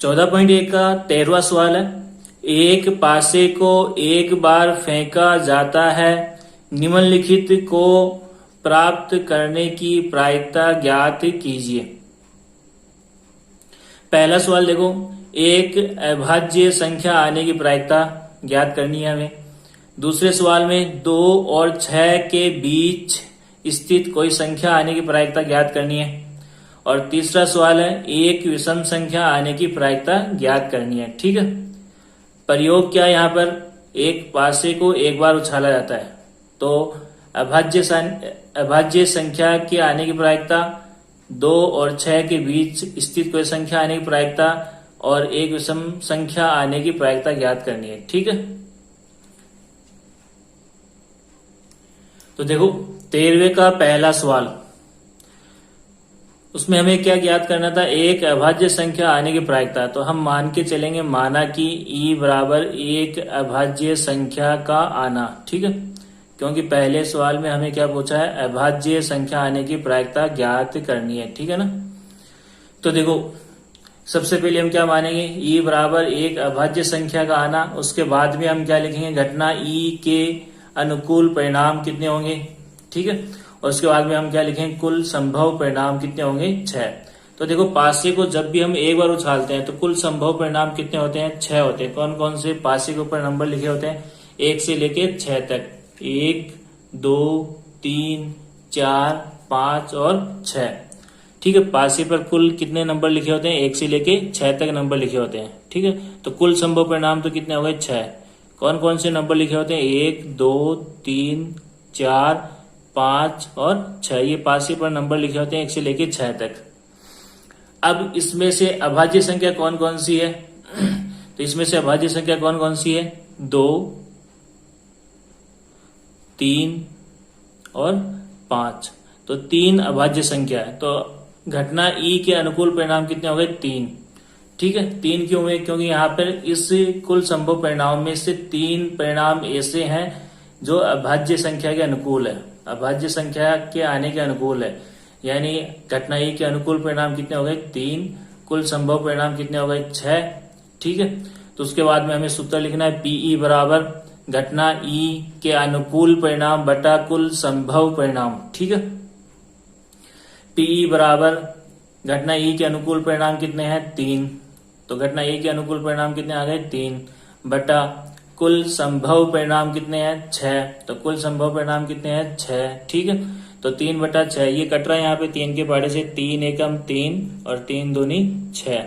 14.1 का 13वां सवाल है। एक पासे को एक बार फेंका जाता है, निम्नलिखित को प्राप्त करने की प्रायिकता ज्ञात कीजिए। पहला सवाल देखो, एक अभाज्य संख्या आने की प्रायिकता ज्ञात करनी है हमें। दूसरे सवाल में 2 और 6 के बीच स्थित कोई संख्या आने की प्रायिकता ज्ञात करनी है। और तीसरा सवाल है एक विषम संख्या आने की प्रायिकता ज्ञात करनी है। ठीक है, प्रयोग क्या है यहाँ पर, एक पासे को एक बार उछाला जाता है तो अभाज्य संख्या के आने की प्रायिकता, 2 और 6 के बीच स्थित कोई संख्या आने की प्रायिकता और एक विषम संख्या आने की प्रायिकता ज्ञात करनी है। ठीक है, तो देखो 13वें का पहला सवाल, उसमें हमें क्या ज्ञात करना था, एक अभाज्य संख्या आने की प्रायिकता। तो हम मान के चलेंगे, माना कि E बराबर एक अभाज्य संख्या का आना। ठीक है, क्योंकि पहले सवाल में हमें क्या पूछा है, अभाज्य संख्या आने की प्रायिकता ज्ञात करनी है। ठीक है ना, तो देखो सबसे पहले हम क्या मानेंगे, E बराबर एक अभाज्य संख्या का आना। उसके बाद में हम क्या लिखेंगे, घटना E के अनुकूल परिणाम कितने होंगे। ठीक है, और उसके बाद में हम क्या लिखेंगे, कुल संभव परिणाम कितने होंगे, 6। तो देखो पासे को जब भी हम एक बार उछालते हैं तो कुल संभव परिणाम कितने होते हैं, 6 होते हैं। कौन कौन से पासे के ऊपर नंबर लिखे होते हैं, 1 से लेके 6 तक, 1 2 3 4 5 और 6। ठीक है, पासे पर कुल कितने नंबर लिखे होते हैं, 1 से लेके 6 तक नंबर लिखे होते हैं। ठीक है, तो कुल संभव परिणाम तो कितने हो गए, 6। कौन कौन से नंबर लिखे होते हैं, 1 2 3 4 5 और 6, ये पासे पर नंबर लिखे होते हैं 1 से लेके 6 तक। अब इसमें से अभाज्य संख्या कौन कौन सी है, तो इसमें से अभाज्य संख्या कौन कौन सी है, 2 3 और 5। तो 3 अभाज्य संख्या है, तो घटना E के अनुकूल परिणाम कितने हो गए, 3। ठीक है, 3 क्यों हुए, क्योंकि यहाँ पर इस कुल संभव परिणाम में से 3 परिणाम ऐसे हैं जो अभाज्य संख्या के अनुकूल है, अभाज्य संख्या के आने के अनुकूल है। यानी घटना E के अनुकूल परिणाम कितने हो गए, 3, कुल संभव परिणाम कितने हो गए, 6। ठीक है, तो उसके बाद में हमें सूत्र लिखना है, PE बराबर घटना E के अनुकूल परिणाम बटा कुल संभव परिणाम। ठीक है, PE बराबर घटना E के अनुकूल परिणाम कितने हैं, 3। तो घटना E के अनुकूल परिणाम कितने आ गए, 3 बटा कुल संभव परिणाम कितने हैं, 6। तो कुल संभव परिणाम कितने हैं, 6। ठीक है, तो 3 बटा 6, ये कट रहा है यहाँ पे 3 के पहाड़े से, 3 एकम 3 और 3 दूनी 6।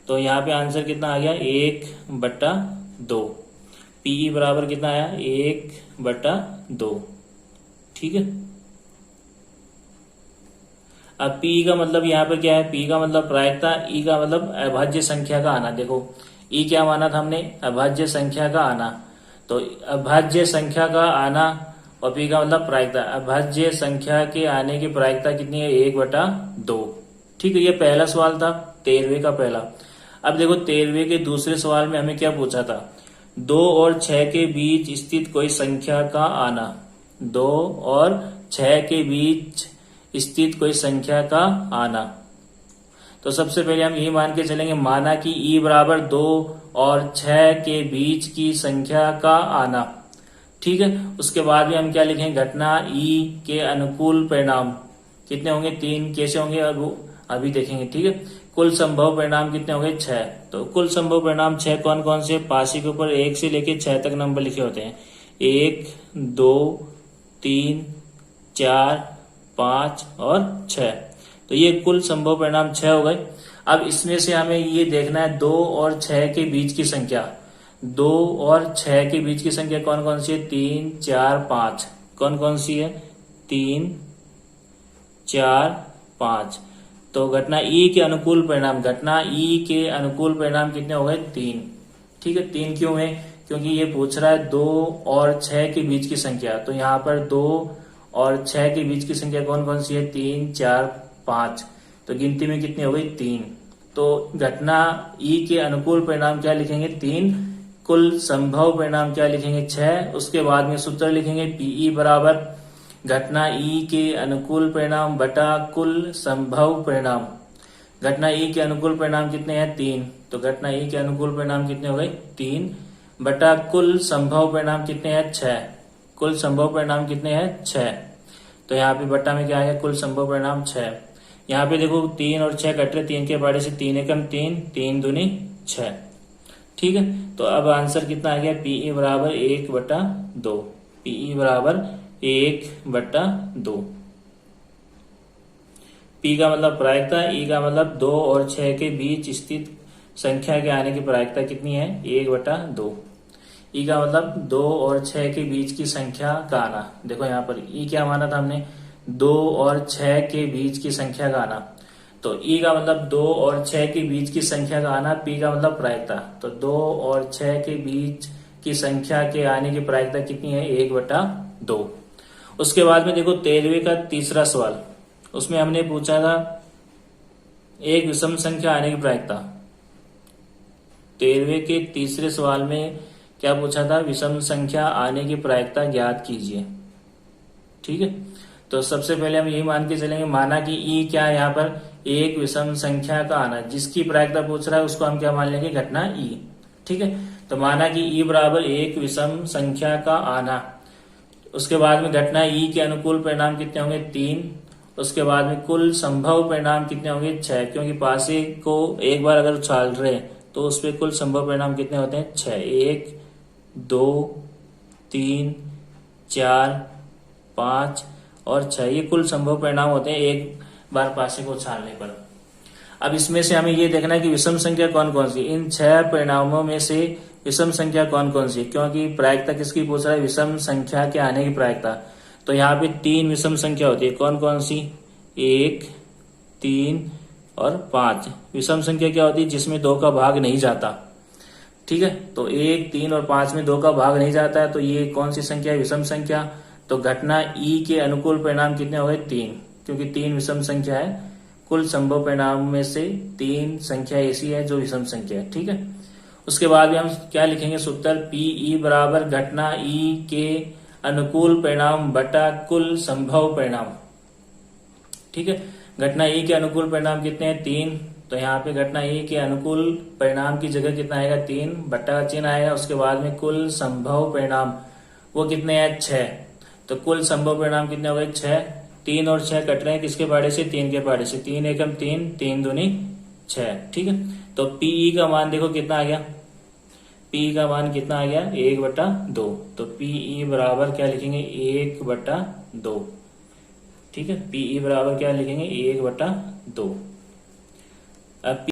तो यहाँ पे आंसर कितना आ गया, 1 बटा 2। PE बराबर कितना आया, 1 बटा 2। ठीक है, अब P का मतलब यहाँ पे क्या है, P का मतलब प्रायिकता, E का मतलब अभाज्य संख्या का आना। देखो E क्या माना था हमने, अभाज्य संख्या का आना, तो अभाज्य संख्या का आना और P का मतलब प्रायिकता। अभाज्य संख्या के आने की प्रायिकता कितनी है, 1 बटा 2। ठीक है, ये पहला सवाल था 13वें का पहला। अब देखो 13वें के दूसरे सवाल में हमें क्या पूछा था, 2 और 6 के बीच स्थित कोई संख्या का आना। 2 और 6 के बीच स्थित कोई संख्या का आना। तो सबसे पहले हम यही मान के चलेंगे, माना कि E बराबर 2 और 6 के बीच की संख्या का आना। ठीक है, उसके बाद में हम क्या लिखेंगे, घटना E के अनुकूल परिणाम कितने होंगे, 3। कैसे होंगे अभी देखेंगे। ठीक है, कुल संभव परिणाम कितने होंगे, 6। तो कुल संभव परिणाम 6 कौन कौन से, पासे के ऊपर 1 से लेके 6 तक नंबर लिखे होते हैं, 1 2 3 4 5 और 6। तो ये कुल संभव परिणाम 6 हो गए। अब इसमें से हमें ये देखना है 2 और 6 के बीच की संख्या। 2 और 6 के बीच की संख्या कौन कौन सी है, 3 4 5। कौन कौन सी है, 3 4 5। तो घटना E के अनुकूल परिणाम, घटना E के अनुकूल परिणाम कितने हो गए, 3। ठीक है, 3 क्यों है, क्योंकि ये पूछ रहा है 2 और 6 के बीच की संख्या। तो यहाँ पर 2 और 6 के बीच की संख्या कौन कौन सी है, 3 4 5। तो गिनती में कितनी हो गई, 3। तो घटना E के अनुकूल परिणाम क्या लिखेंगे, 3। कुल संभव परिणाम क्या लिखेंगे, 6। उसके बाद में सूत्र लिखेंगे, PE बराबर घटना E के अनुकूल परिणाम बटा कुल संभव परिणाम। घटना ई के अनुकूल परिणाम कितने हैं 3, तो घटना ई के अनुकूल परिणाम कितने हो गए 3 बटा कुल संभव परिणाम कितने हैं 6, कुल संभव परिणाम कितने हैं 6। तो यहाँ पे बट्टा में क्या आएगा कुल संभव परिणाम 6। यहाँ पे देखो 3 और 6 कट रहे, 3 के पाड़े से 3 एकम 3, 3 दूनी 6। ठीक है, तो अब आंसर कितना आ गया पीई बराबर 1/2, पीई बराबर 1/2। पी का मतलब प्रायिकता, ई का मतलब 2 और 6 के बीच स्थित संख्या के आने की प्रायिकता कितनी है 1/2। ई का मतलब 2 और 6 के बीच की संख्या का आना। देखो यहाँ पर ई क्या माना था हमने 2 और 6 के बीच की संख्या का आना, तो ई का मतलब 2 और 6 के बीच की संख्या का आना, पी का मतलब प्रायिकता, तो 2 और 6 के बीच की संख्या के आने की प्रायिकता कितनी है 1/2। उसके बाद में देखो 13वें का तीसरा सवाल, उसमें हमने पूछा था एक विषम संख्या आने की प्रायिकता। 13वें के तीसरे सवाल में क्या पूछा था विषम संख्या आने की प्रायिकता ज्ञात कीजिए। ठीक है, तो सबसे पहले हम यही मान के चलेंगे, माना कि ई क्या है यहाँ पर एक विषम संख्या का आना, जिसकी प्रायिकता पूछ रहा है उसको हम क्या मान लेंगे घटना ई। ठीक है, तो माना कि ई बराबर एक विषम संख्या का आना, उसके बाद में घटना ई के अनुकूल परिणाम कितने होंगे 3, उसके बाद में कुल संभव परिणाम कितने होंगे 6, क्योंकि पासे को एक बार अगर उछाल रहे हैं तो उस पर कुल संभव परिणाम कितने होते हैं 6, 1 2 3 4 5 और 6, ये कुल संभव परिणाम होते हैं एक बार पासे को उछालने पर। अब इसमें से हमें ये देखना है कि विषम संख्या कौन कौन सी, इन 6 परिणामों में से विषम संख्या कौन कौन सी, क्योंकि प्रायिकता किसकी पूछ रहा है विषम संख्या के आने की प्रायिकता। तो यहाँ पे 3 विषम संख्या होती है, कौन कौन सी 1 3 और 5 विषम संख्या क्या होती है जिसमें 2 का भाग नहीं जाता। ठीक है, तो 1 3 और 5 में 2 का भाग नहीं जाता है, तो ये कौन सी संख्या है विषम संख्या। तो घटना ई के अनुकूल परिणाम कितने हो गए 3, क्योंकि 3 विषम संख्या है, कुल संभव परिणाम में से 3 संख्या ऐसी है जो विषम संख्या है। ठीक है, उसके बाद भी हम क्या लिखेंगे सूत्र पीई बराबर घटना ई के अनुकूल परिणाम बटा कुल संभव परिणाम। ठीक है, घटना ई के अनुकूल परिणाम कितने हैं 3, तो यहाँ पे घटना ई के अनुकूल परिणाम की जगह कितना आएगा 3, बट्टा का चिन्ह आएगा, उसके बाद में कुल संभव परिणाम वो कितने हैं 6, तो कुल संभव परिणाम कितने हो गए 6, 3 और 6 कट रहे हैं किसके पाड़े से 3 के पाड़े से, 3 एकम 3, 3 दूनी 6। ठीक है, तो पीई का मान देखो कितना आ गया, पी का मान कितना आ गया 1/2, तो पीई बराबर क्या लिखेंगे 1/2। ठीक है, पीई बराबर क्या लिखेंगे 1/2। अब